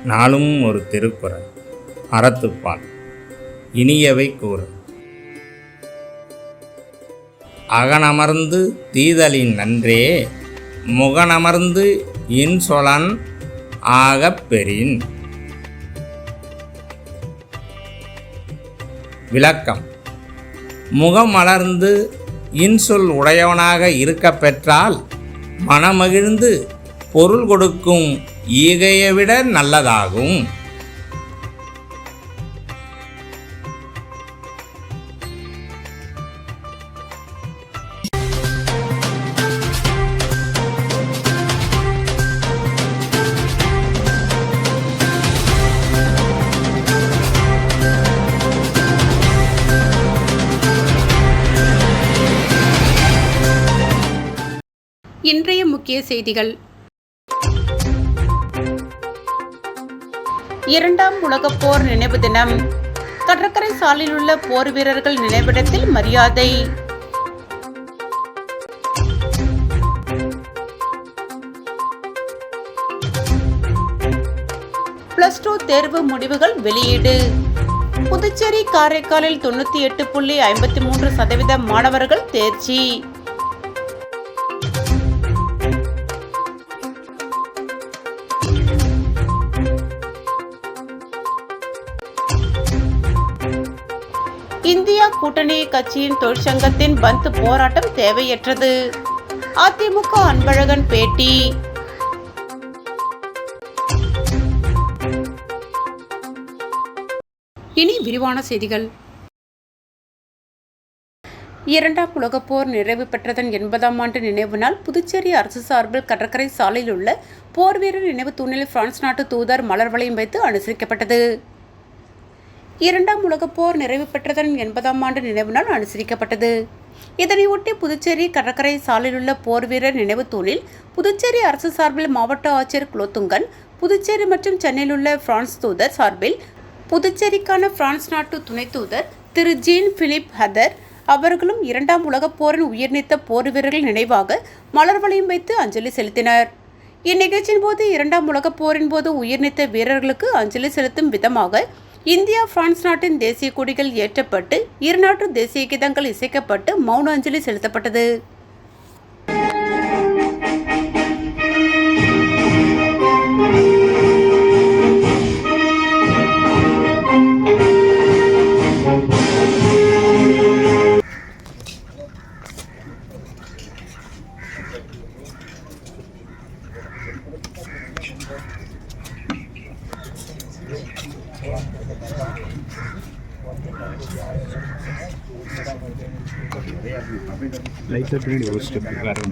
நாளும் ஒரு திருக்குறள். அறத்துப்பால். இனியவை கூறு. அகனமர்ந்து தீதலின் நன்றே, முகனமர்ந்து இன்சொலன் ஆகப் பெறின். விளக்கம். முகமலர்ந்து இன்சொல் உடையவனாக இருக்கப் பெற்றால் மனமகிழ்ந்து பொருள் கொடுக்கும் ஈகையை விட நல்லதாகும். இன்றைய முக்கிய செய்திகள். இரண்டாம் உலகப் போர் நினைவு தினம். கடற்கரை சாலையில் உள்ள போர் வீரர்கள் நினைவிடத்தில் மரியாதை. +2 தேர்வு முடிவுகள் வெளியீடு. புதுச்சேரி காரைக்காலில் 98.53% மாணவர்கள் தேர்ச்சி. இந்தியா கூட்டணி கட்சியின் தொழிற்சங்கத்தின் பந்த் போராட்டம் தேவையற்றது. அதிமுக அன்பழகன் பேட்டி. இனி விரிவான செய்திகள். இரண்டாம் உலகப் போர் நிறைவு பெற்றதன் 80ஆம் ஆண்டு நினைவு நாள் புதுச்சேரி அரசு சார்பில் கடற்கரை சாலையில் உள்ள போர் வீரர் நினைவு தூணில் பிரான்ஸ் நாட்டு தூதர் மலர் வளையம் வைத்து அனுசரிக்கப்பட்டது. இரண்டாம் உலகப் போர் நிறைவு பெற்றதன் 80ஆம் ஆண்டு நினைவு நாள் அனுசரிக்கப்பட்டது. இதனையொட்டி புதுச்சேரி கடற்கரை சாலையில் உள்ள போர் வீரர் நினைவு தூணில் புதுச்சேரி அரசு சார்பில் மாவட்ட ஆட்சியர் குலோத்துங்கன், புதுச்சேரி மற்றும் சென்னையில் உள்ள பிரான்ஸ் தூதர் சார்பில் புதுச்சேரிக்கான பிரான்ஸ் நாட்டு துணை தூதர் திரு ஜீன் பிலிப் ஹதர் அவர்களும் இரண்டாம் உலகப் போரின் உயிர்நீத்த போர் வீரர்கள் நினைவாக மலர் வளையம் வைத்து அஞ்சலி செலுத்தினர். இந்நிகழ்ச்சியின் போது இரண்டாம் உலகப் போரின் போது உயிர்நீத்த வீரர்களுக்கு அஞ்சலி செலுத்தும் விதமாக இந்தியா பிரான்ஸ் நாட்டின் தேசிய கொடிகள் ஏற்றப்பட்டு இருநாட்டு தேசிய கீதங்கள் இசைக்கப்பட்டு மௌன அஞ்சலி செலுத்தப்பட்டது. லைட்டாக பின்னாடி ஒரு ஸ்டெப் வேறு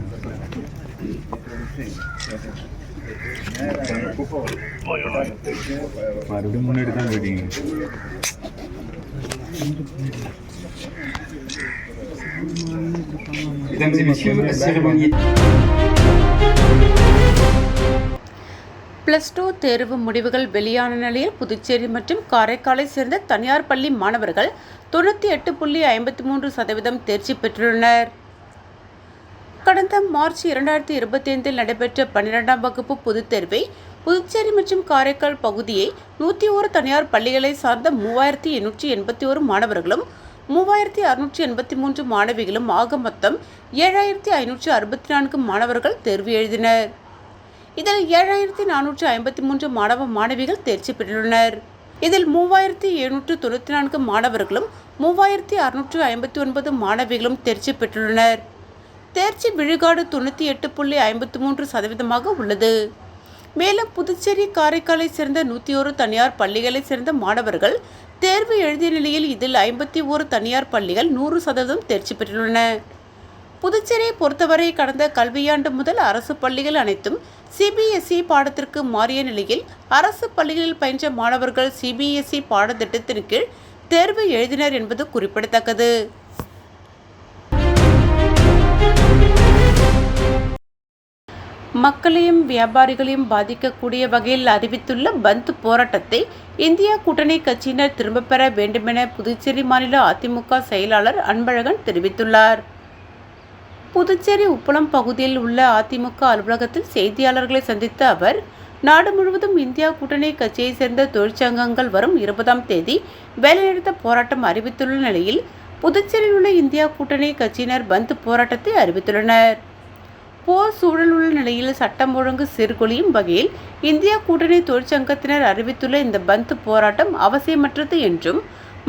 மறுபடியும் முன்னாடி தான் போயிட்டீங்க. +2 தேர்வு முடிவுகள் வெளியான நிலையில் புதுச்சேரி மற்றும் காரைக்காலை சேர்ந்த தனியார் பள்ளி மாணவர்கள் 98.53% தேர்ச்சி பெற்றுள்ளனர். கடந்த மார்ச் 2025 நடைபெற்ற 12ஆம் வகுப்பு பொதுத் தேர்வை புதுச்சேரி மற்றும் காரைக்கால் பகுதியை 101 தனியார் பள்ளிகளை சார்ந்த 3881 மாணவர்களும் 3683 மாணவிகளும் ஆக மொத்தம் 7564 மாணவர்கள் தேர்வு எழுதினர். இதில் 7453 மாணவ மாணவிகள் தேர்ச்சி பெற்றுள்ளனர். இதில் 3794 மாணவர்களும் 3659 மாணவிகளும் தேர்ச்சி பெற்றுள்ளனர். தேர்ச்சி விழுக்காடு 98.53% உள்ளது. மேலும் புதுச்சேரி காரைக்காலை சேர்ந்த 101 தனியார் பள்ளிகளை சேர்ந்த மாணவர்கள் தேர்வு எழுதிய நிலையில் இதில் 51 தனியார் பள்ளிகள் 100% தேர்ச்சி பெற்றுள்ளன. புதுச்சேரியை பொறுத்தவரை கடந்த கல்வியாண்டு முதல் அரசு பள்ளிகள் அனைத்தும் CBSE பாடத்திற்கு மாறிய நிலையில் அரசு பள்ளிகளில் பயின்ற மாணவர்கள் CBSE பாடத்திட்டத்தின் கீழ் தேர்வு எழுதினர் என்பது குறிப்பிடத்தக்கது. மக்களையும் வியாபாரிகளையும் பாதிக்கக்கூடிய வகையில் அறிவித்துள்ள பந்த் போராட்டத்தை இந்தியா கூட்டணி கட்சியினர் திரும்பப் பெற வேண்டுமென புதுச்சேரி மாநில அதிமுக செயலாளர் அன்பழகன் தெரிவித்துள்ளார். புதுச்சேரி உப்பளம் பகுதியில் உள்ள அதிமுக அலுவலகத்தில் செய்தியாளர்களை சந்தித்த அவர், நாடு முழுவதும் இந்தியா கூட்டணி கட்சியை சேர்ந்த தொழிற்சங்கங்கள் வரும் 20ஆம் தேதி வேலைநிறுத்த போராட்டம் அறிவித்துள்ள நிலையில் புதுச்சேரியில் உள்ள இந்தியா கூட்டணி கட்சியினர் பந்த் போராட்டத்தை அறிவித்துள்ளனர். போர் சூழல் உள்ள நிலையில் சட்டம் ஒழுங்கு சீர்குலையும் வகையில் இந்தியா கூட்டணி தொழிற்சங்கத்தினர் அறிவித்துள்ள இந்த பந்த் போராட்டம் அவசியமற்றது என்றும்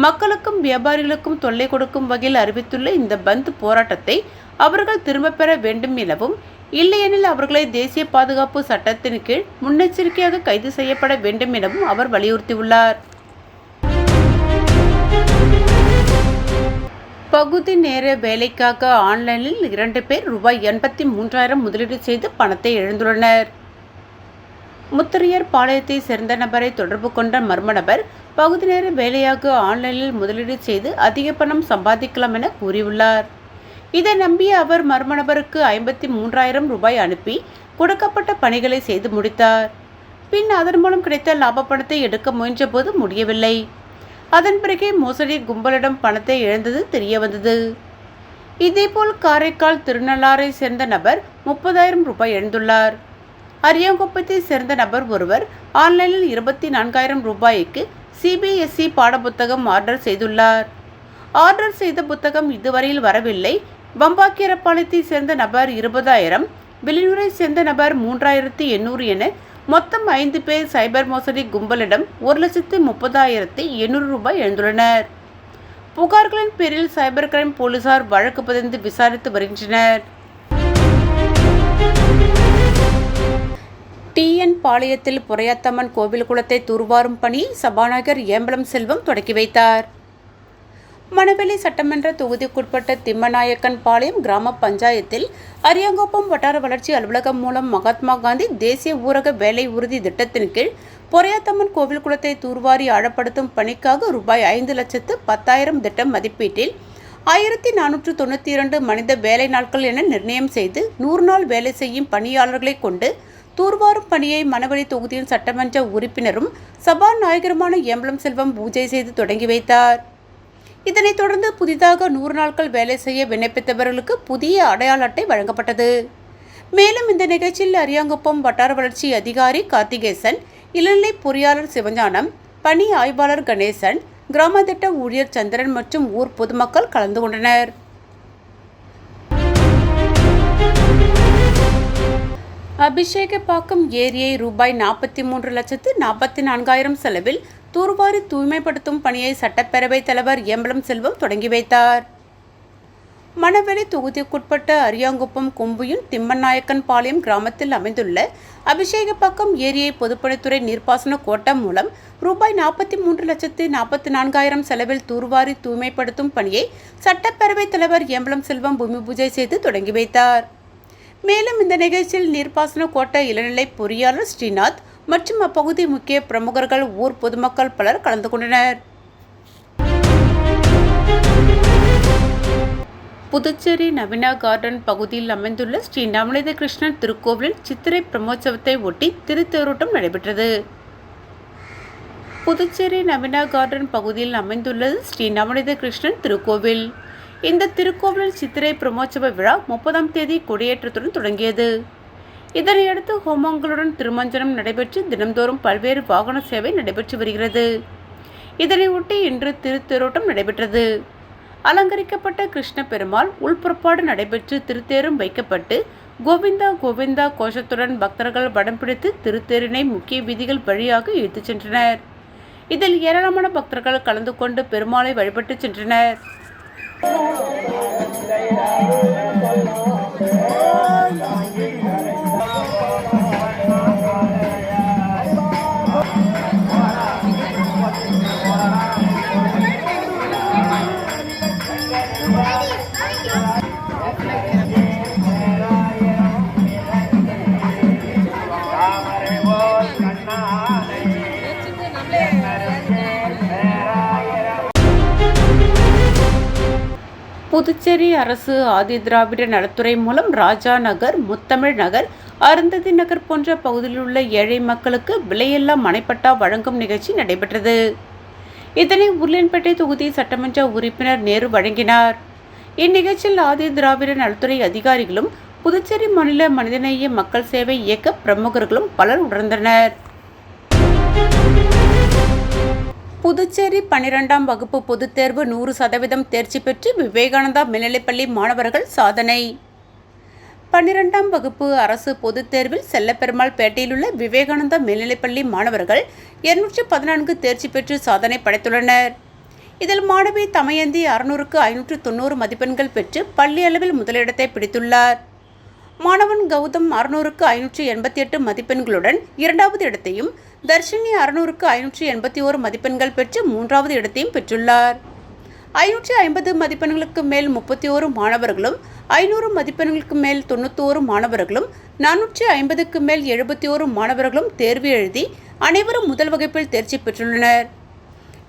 மக்களுக்கும் வியாபாரிகளுக்கும் தொல்லை கொடுக்கும் வகையில் அறிவித்துள்ள இந்த பந்த் போராட்டத்தை அவர்கள் திரும்ப பெற வேண்டும் எனவும், இல்லையெனில் அவர்களை தேசிய பாதுகாப்பு சட்டத்தின் கீழ் முன்னெச்சரிக்கையாக கைது செய்யப்பட வேண்டும் எனவும் அவர் வலியுறுத்தியுள்ளார். பகுதி நேர வேலைக்காக ஆன்லைனில் 2 பேர் ரூபாய் 83,000 முதலீடு செய்து பணத்தை இழந்துள்ளனர். முத்தரையர் பாளையத்தை சேர்ந்த நபரை தொடர்பு கொண்ட மர்ம நபர் பகுதி நேர வேலையாக ஆன்லைனில் முதலீடு செய்து அதிக பணம் சம்பாதிக்கலாம் என கூறியுள்ளார். இதை நம்பிய அவர் மர்ம நபருக்கு 53,000 ரூபாய் அனுப்பி கொடுக்கப்பட்ட பணிகளை செய்து முடித்தார். பின் அதன் மூலம் கிடைத்த லாப பணத்தை எடுக்க முயன்றபோது முடியவில்லை. அதன் பிறகே மோசடி கும்பலிடம் பணத்தை இழந்தது தெரியவந்தது. இதேபோல் காரைக்கால் திருநள்ளாரை சேர்ந்த நபர் 30,000 ரூபாய் இழந்துள்ளார். அரியாங்குப்பத்தை சேர்ந்த நபர் ஒருவர் ஆன்லைனில் 24,000 ரூபாய்க்கு CBSE பாடப்புத்தகம் ஆர்டர் செய்துள்ளார். ஆர்டர் செய்த புத்தகம் இதுவரையில் வரவில்லை. வம்பாக்கீரப்பாளையத்தை சேர்ந்த நபர் 20,000, வெளியூரை சேர்ந்த நபர் 3,800 என மொத்தம் 5 பேர் சைபர் மோசடி கும்பலிடம் 1,30,800 ரூபாய் இழந்துள்ளனர். புகார்களின் பேரில் சைபர் கிரைம் போலீசார் வழக்கு பதிந்து விசாரித்து வருகின்றனர். TN பாளையத்தில் பொறையாத்தம்மன் கோவில் குளத்தை தூர்வாரும் பணியை சபாநாயகர் ஏம்பலம் செல்வம் தொடக்கி வைத்தார். மணவெளி சட்டமன்ற தொகுதிக்குட்பட்ட திம்மநாயக்கன் பாளையம் கிராம பஞ்சாயத்தில் அரியாங்குப்பம் வட்டார வளர்ச்சி அலுவலகம் மூலம் மகாத்மா காந்தி தேசிய ஊரக வேலை உறுதி திட்டத்தின் கீழ் பொறையாத்தம்மன் கோவில் குளத்தை தூர்வாரி ஆழப்படுத்தும் பணிக்காக ரூபாய் 5,10,000 திட்டம் மதிப்பீட்டில் 1,492 மனித வேலை நாட்கள் என நிர்ணயம் செய்து 100 நாள் வேலை செய்யும் பணியாளர்களை கொண்டு தூர்வாரும் பணியை மணவெளி தொகுதியின் சட்டமன்ற உறுப்பினரும் சபாநாயகருமான ஏம்பலம் செல்வம் பூஜை செய்து தொடங்கி வைத்தார். இதனைத் தொடர்ந்து புதிதாக 100 நாட்கள் வேலை செய்ய விண்ணப்பித்தவர்களுக்கு புதிய அடையாள அட்டை வழங்கப்பட்டது. மேலும் இந்த நிகழ்ச்சியில் அரியாங்குப்பம் வட்டார வளர்ச்சி அதிகாரி கார்த்திகேசன், இளநிலை பொறியாளர் சிவஞானம், பணி ஆய்வாளர் கணேசன், கிராம திட்ட ஊழியர் சந்திரன் மற்றும் ஊர் பொதுமக்கள் கலந்து கொண்டனர். அபிஷேகப்பாக்கம் ஏரியை ரூபாய் 43,44,000 செலவில் தூர்வாரி தூய்மைப்படுத்தும் பணியை சட்டப்பேரவைத் தலைவர் ஏம்பலம் செல்வம் தொடங்கி வைத்தார். மணவெளி தொகுதிக்குட்பட்ட அரியாங்குப்பம் கொம்புயின் திம்மநாயக்கன் பாளையம் கிராமத்தில் அமைந்துள்ள அபிஷேகப்பாக்கம் ஏரியை பொதுப்பணித்துறை நீர்ப்பாசன கோட்டம் மூலம் ரூபாய் 43,44,000 செலவில் தூர்வாரி தூய்மைப்படுத்தும் பணியை சட்டப்பேரவைத் தலைவர் ஏம்பலம் செல்வம் பூமி பூஜை செய்து தொடங்கி வைத்தார். மேலும் இந்த நிகழ்ச்சியில் நீர்ப்பாசன கோட்ட இளநிலை பொறியாளர் ஸ்ரீநாத் மற்றும் அப்பகுதி முக்கிய பிரமுகர்கள், ஊர் பொதுமக்கள் பலர் கலந்து கொண்டனர். புதுச்சேரி நவீனா கார்டன் பகுதியில் அமைந்துள்ள ஸ்ரீ நவநீத கிருஷ்ணன் திருக்கோவிலில் சித்திரை பிரம்மோற்சவத்தை ஒட்டி திருத்தேரோட்டம் நடைபெற்றது. புதுச்சேரி நவீனா கார்டன் பகுதியில் அமைந்துள்ளது ஸ்ரீ நவநீத கிருஷ்ணன் திருக்கோவில். இந்த திருக்கோவிலில் சித்திரை பிரம்மோற்சவ விழா 30ஆம் தேதி கொடியேற்றத்துடன் தொடங்கியது. இதனையடுத்து ஹோமங்களுடன் திருமஞ்சனம் நடைபெற்று தினம்தோறும் பல்வேறு வாகன சேவை நடைபெற்று வருகிறது. இதனையொட்டி இன்று திருத்தேரோட்டம் நடைபெற்றது. அலங்கரிக்கப்பட்ட கிருஷ்ண பெருமாள் உள்புறப்பாடு நடைபெற்று திருத்தேரும் வைக்கப்பட்டு கோவிந்தா கோவிந்தா கோஷத்துடன் பக்தர்கள் வடம் பிடித்து திருத்தேரினை முக்கிய வீதிகள் வழியாக இழுத்துச் சென்றனர். இதில் ஏராளமான பக்தர்கள் கலந்து கொண்டு பெருமாளை வழிபட்டு சென்றனர். புதுச்சேரி அரசு ஆதி திராவிட நலத்துறை மூலம் ராஜா நகர், முத்தமிழ் நகர், அருந்ததி நகர் போன்ற பகுதியில் உள்ள ஏழை மக்களுக்கு விலையில்லா மனைப்பட்டா வழங்கும் நிகழ்ச்சி நடைபெற்றது. இதனை உருளையன்பேட்டை தொகுதி சட்டமன்ற உறுப்பினர் நேரு வழங்கினார். இந்நிகழ்ச்சியில் ஆதி திராவிட நலத்துறை அதிகாரிகளும் புதுச்சேரி மாநில மனிதநேய மக்கள் சேவை இயக்க பிரமுகர்களும் பலர் உணர்ந்தனர். புதுச்சேரி 12ஆம் வகுப்பு பொதுத் தேர்வு 100% தேர்ச்சி பெற்று விவேகானந்தா மேல்நிலைப்பள்ளி மாணவர்கள் சாதனை. 12ஆம் வகுப்பு அரசு பொதுத் தேர்வில் செல்லப்பெருமாள் பேட்டையிலுள்ள விவேகானந்தா மேல்நிலைப்பள்ளி மாணவர்கள் 214 தேர்ச்சி பெற்று சாதனை படைத்துள்ளனர். இதில் மாணவி தமயந்தி 600க்கு 590 மதிப்பெண்கள் பெற்று பள்ளி அளவில் முதலிடத்தை பிடித்துள்ளார். மாணவன் கௌதம் 600க்கு 588 மதிப்பெண்களுடன் இரண்டாவது இடத்தையும், தர்ஷினி 600க்கு 581 மதிப்பெண்கள் பெற்று மூன்றாவது இடத்தையும் பெற்றுள்ளார். 550 மதிப்பெண்களுக்கு மேல் 31 மாணவர்களும், 500 மதிப்பெண்களுக்கு மேல் 91 மாணவர்களும், 450க்கு மேல் 71 மாணவர்களும் தேர்வு எழுதி அனைவரும் முதல் வகுப்பில் தேர்ச்சி பெற்றுள்ளனர்.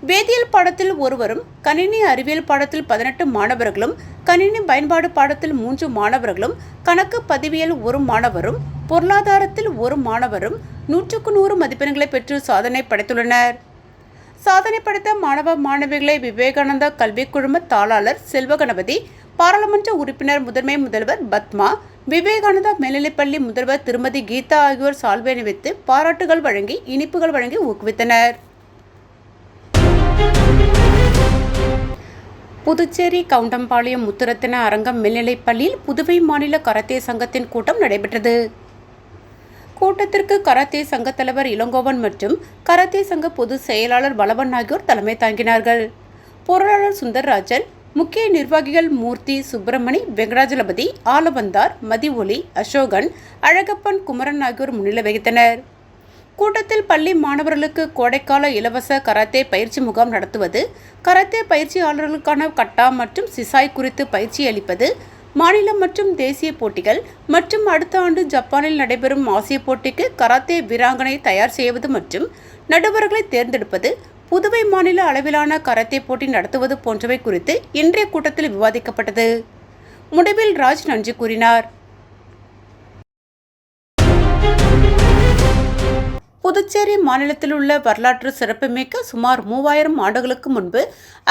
வேதியியல் பாடத்தில் ஒருவரும், கணினி அறிவியல் பாடத்தில் 18 மாணவர்களும், கணினி பயன்பாடு பாடத்தில் 3 மாணவர்களும், கணக்கு பதிவியல் 1 மாணவரும், பொருளாதாரத்தில் 1 மாணவரும் 100க்கு 100 மதிப்பெண்களை பெற்று சாதனை படைத்துள்ளனர். சாதனை படைத்த மாணவ மாணவிகளை விவேகானந்தா கல்விக் குழும தாளாளர் செல்வகணபதி, பாராளுமன்ற உறுப்பினர் முதன்மை முதல்வர் பத்மா, விவேகானந்தா மேல்நிலைப்பள்ளி முதல்வர் திருமதி கீதா ஆகியோர் சால்வை அணிவித்து பாராட்டுகள் வழங்கி இனிப்புகள் வழங்கி ஊக்குவித்தனர். புதுச்சேரி கவுண்டம்பாளையம் முத்துரத்தின அரங்கம் மேல்நிலைப்பள்ளியில் புதுவை மாநில கராத்தே சங்கத்தின் கூட்டம் நடைபெற்றது. கூட்டத்திற்கு கராத்தே சங்க தலைவர் இளங்கோவன் மற்றும் கராத்தே சங்க பொதுச் செயலாளர் பலவன் ஆகியோர் தலைமை தாங்கினார்கள். பொருளாளர் சுந்தர்ராஜன், முக்கிய நிர்வாகிகள் மூர்த்தி, சுப்பிரமணி, வெங்கடாஜலபதி, ஆலவந்தார், மதிஒலி, அசோகன், அழகப்பன், குமரன் ஆகியோர் முன்னிலை வகித்தனர். கூட்டத்தில் பள்ளி மாணவர்களுக்கு கோடைக்கால இலவச கராத்தே பயிற்சி முகாம் நடத்துவது, கராத்தே பயிற்சியாளர்களுக்கான கட்டா மற்றும் சிசாய் குறித்து பயிற்சி அளிப்பது, மாநில மற்றும் தேசிய போட்டிகள் மற்றும் அடுத்த ஆண்டு ஜப்பானில் நடைபெறும் ஆசிய போட்டிக்கு கராத்தே வீராங்கனை தயார் செய்வது மற்றும் நடுவர்களை தேர்ந்தெடுப்பது, புதுவை மாநில அளவிலான கராத்தே போட்டி நடத்துவது போன்றவை குறித்து இன்றைய கூட்டத்தில் விவாதிக்கப்பட்டது. முடிவில் ராஜ் நன்றி கூறினார். புதுச்சேரி மாநிலத்தில் உள்ள வரலாற்று சிறப்புமிக்க சுமார் 3000 ஆண்டுகளுக்கு முன்பு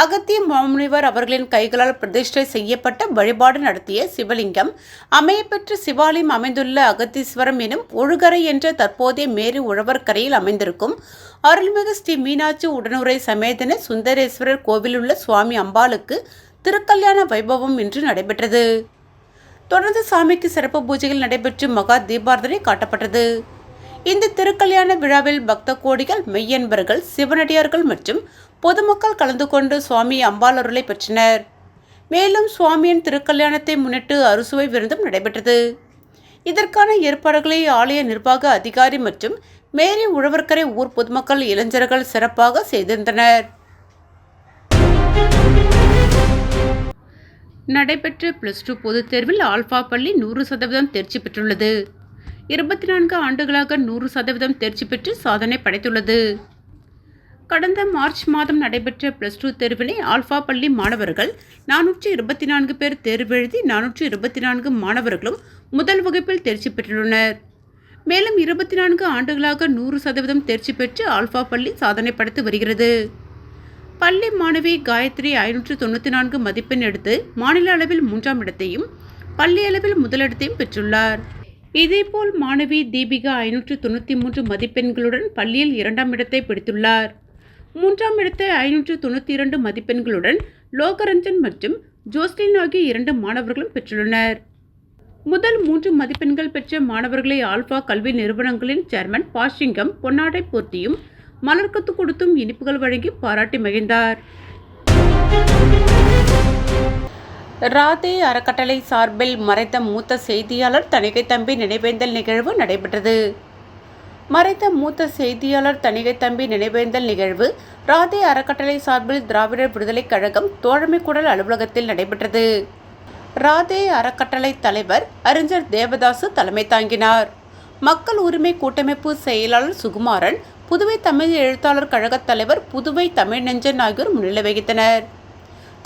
அகத்திய மாமுனிவர் அவர்களின் கைகளால் பிரதிஷ்டை செய்யப்பட்ட வழிபாடு நடத்திய சிவலிங்கம், அமையப்பெற்ற சிவாலயம் அமைந்துள்ள அகத்தீஸ்வரம் எனும் ஒழுகரை என்ற தற்போதைய மேரி உழவர்கரையில் அமைந்திருக்கும் அருள்மிகு ஸ்ரீ மீனாட்சி உடனுரை சமேதன சுந்தரேஸ்வரர் கோவிலுள்ள சுவாமி அம்பாளுக்கு திருக்கல்யாண வைபவம் இன்று நடைபெற்றது. தொடர்ந்து சாமிக்கு சிறப்பு பூஜைகள் நடைபெற்று மகா தீபார்த்தனை காட்டப்பட்டது. இந்த திருக்கல்யாண விழாவில் பக்த கோடிகள், மெய்யன்பர்கள், சிவனடியார்கள் மற்றும் பொதுமக்கள் கலந்து கொண்டு சுவாமி அம்பாள் அருளை பெற்றனர். மேலும் சுவாமியின் திருக்கல்யாணத்தை முன்னிட்டு அறுசுவை விருந்தும் நடைபெற்றது. இதற்கான ஏற்பாடுகளை ஆலய நிர்வாக அதிகாரி மற்றும் மேரி உழவர்கரை ஊர் பொதுமக்கள், இளைஞர்கள் சிறப்பாக செய்திருந்தனர். நடைபெற்ற +2 பொதுத் தேர்வில் ஆல்பா பள்ளி 100% தேர்ச்சி பெற்றுள்ளது. 24 ஆண்டுகளாக 100% தேர்ச்சி பெற்று சாதனை படைத்துள்ளது. கடந்த மார்ச் மாதம் நடைபெற்ற +2 தேர்வினை ஆல்பா பள்ளி மாணவர்கள் 424 பேர் தேர்வு எழுதி 424 மாணவர்களும் முதல் வகுப்பில் தேர்ச்சி பெற்றுள்ளனர். மேலும் 24 ஆண்டுகளாக 100% தேர்ச்சி பெற்று ஆல்பா பள்ளி சாதனை படைத்து வருகிறது. பள்ளி மாணவி காயத்ரி 594 மதிப்பெண் எடுத்து மாநில அளவில் 3ஆம் இடத்தையும் பள்ளி அளவில் முதலிடத்தையும் பெற்றுள்ளார். இதேபோல் மாணவி தீபிகா 593 மதிப்பெண்களுடன் பள்ளியில் 2ஆம் இடத்தை பிடித்துள்ளார். 3ஆம் இடத்தை 592 மதிப்பெண்களுடன் லோகரஞ்சன் மற்றும் ஜோஸ்லின் ஆகிய 2 மாணவர்களும் பெற்றுள்ளனர். முதல் 3 மதிப்பெண்கள் பெற்ற மாணவர்களை ஆல்பா கல்வி நிறுவனங்களின் சேர்மன் பாஷிங்கம் பொன்னாடை போர்த்தியும் மலர்கத்து கொடுத்தும் இனிப்புகள் வழங்கி பாராட்டி மகிழ்ந்தார். ராதே அறக்கட்டளை சார்பில் மறைந்த மூத்த செய்தியாளர் தணிகை தம்பி நினைவேந்தல் நிகழ்வு நடைபெற்றது. மறைந்த மூத்த செய்தியாளர் தணிகை தம்பி நினைவேந்தல் நிகழ்வு ராதே அறக்கட்டளை சார்பில் திராவிடர் விடுதலைக் கழகம் தோழமைக்கூடல் அலுவலகத்தில் நடைபெற்றது. ராதே அறக்கட்டளை தலைவர் அறிஞர் தேவதாசு தலைமை தாங்கினார். மக்கள் உரிமை கூட்டமைப்பு செயலாளர் சுகுமாரன், புதுவை தமிழ் எழுத்தாளர் கழக தலைவர் புதுவை தமிழ் நெஞ்சன் ஆகியோர் முன்னிலை வகித்தனர்.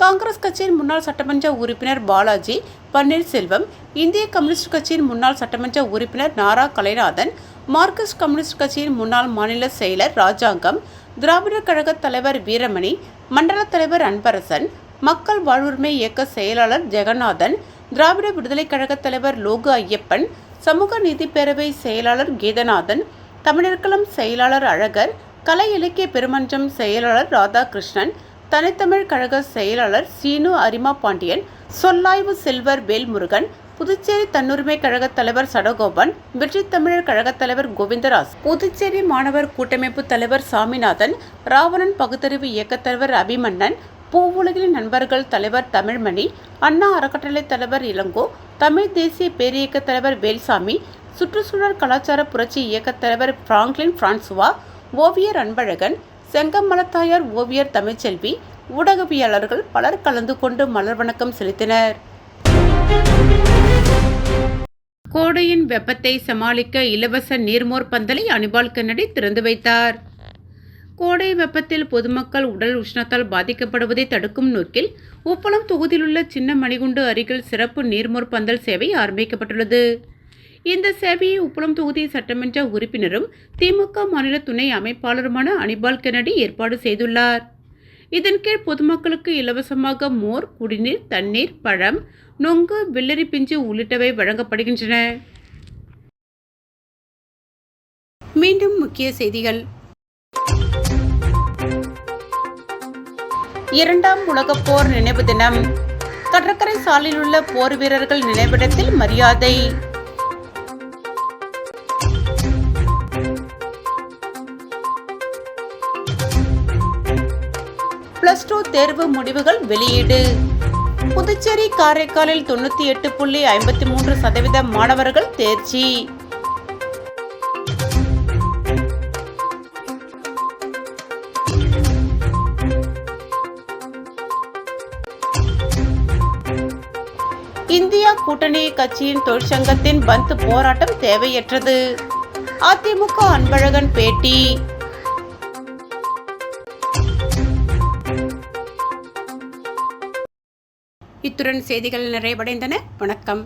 காங்கிரஸ் கட்சியின் முன்னாள் சட்டமன்ற உறுப்பினர் பாலாஜி, பன்னீர்செல்வம், இந்திய கம்யூனிஸ்ட் கட்சியின் முன்னாள் சட்டமன்ற உறுப்பினர் நாரா கலைநாதன், மார்க்சிஸ்ட் கம்யூனிஸ்ட் கட்சியின் முன்னாள் மாநில செயலர் ராஜாங்கம், திராவிடர் கழக தலைவர் வீரமணி, மண்டல தலைவர் அன்பரசன், மக்கள் வாழ்வுரிமை இயக்க செயலாளர் ஜெகநாதன், திராவிட விடுதலை கழக தலைவர் லோகு ஐயப்பன், சமூக நீதி பேரவை செயலாளர் கீதநாதன், தமிழர்களம் செயலாளர் அழகர், கலை இலக்கிய பெருமன்றம் செயலாளர் ராதாகிருஷ்ணன், தனித்தமிழ் கழக செயலாளர் சீனு அரிமா பாண்டியன், சொல்லாய்வு செல்வர் வேல்முருகன், புதுச்சேரி தன்னுரிமை கழக தலைவர் சடகோபன், வெற்றி தமிழர் கழக தலைவர் கோவிந்தராஜ், புதுச்சேரி மாணவர் கூட்டமைப்பு தலைவர் சாமிநாதன், ராவணன் பகுத்தறிவு இயக்கத் தலைவர் அபிமன்னன், பூவுலகின் நண்பர்கள் தலைவர் தமிழ்மணி, அண்ணா அறக்கட்டளை தலைவர் இளங்கோ, தமிழ் தேசிய பேரியக்க தலைவர் வேல்சாமி, சுற்றுச்சூழல் கலாச்சார புரட்சி இயக்கத் தலைவர் பிராங்க்லின் பிரான்சுவா, ஓவியர் அன்பழகன், செங்கமலத்தாயார் ஓவியர் தமிழ்ச்செல்வி, ஊடகவியலாளர்கள் பலர் கலந்து கொண்டு மலர் வணக்கம் செலுத்தினர். கோடையின் வெப்பத்தை சமாளிக்க இலவச நீர்மோர் பந்தலை அனிபால் கென்னடி திறந்து வைத்தார். கோடை வெப்பத்தில் பொதுமக்கள் உடல் உஷ்ணத்தால் பாதிக்கப்படுவதை தடுக்கும் நோக்கில் உப்பளம் தொகுதியிலுள்ள சின்ன மணிகுண்டு அருகில் சிறப்பு நீர்மோர் பந்தல் சேவை ஆரம்பிக்கப்பட்டுள்ளது. இந்த சேவையை உப்பளம் தொகுதி சட்டமன்ற உறுப்பினரும் திமுக மாநில துணை அமைப்பாளருமான அனிபால் கென்னடி ஏற்பாடு செய்துள்ளார். இதன் கீழ் பொதுமக்களுக்கு இலவசமாக மோர், குடிநீர், தண்ணீர், பழம், நொங்கு, வெள்ளரி பிஞ்சு உள்ளிட்டவை வழங்கப்படுகின்றன. மீண்டும் முக்கிய செய்திகள். இரண்டாம் உலகப் போர் நினைவு தினம். கடற்கரை சாலையில் உள்ள போர் வீரர்கள் நினைவிடத்தில் மரியாதை. +2 தேர்வு முடிவுகள் வெளியீடு. புதுச்சேரி, காரைக்காலில் 98.53% மாணவர்கள் தேர்ச்சி. இந்தியா கூட்டணி கட்சியின் தொழிற்சங்கத்தின் பந்த் போராட்டம் தேவையற்றது. அதிமுக அன்பழகன் பேட்டி. இத்துடன் செய்திகள் நிறைவடைந்தன. வணக்கம்.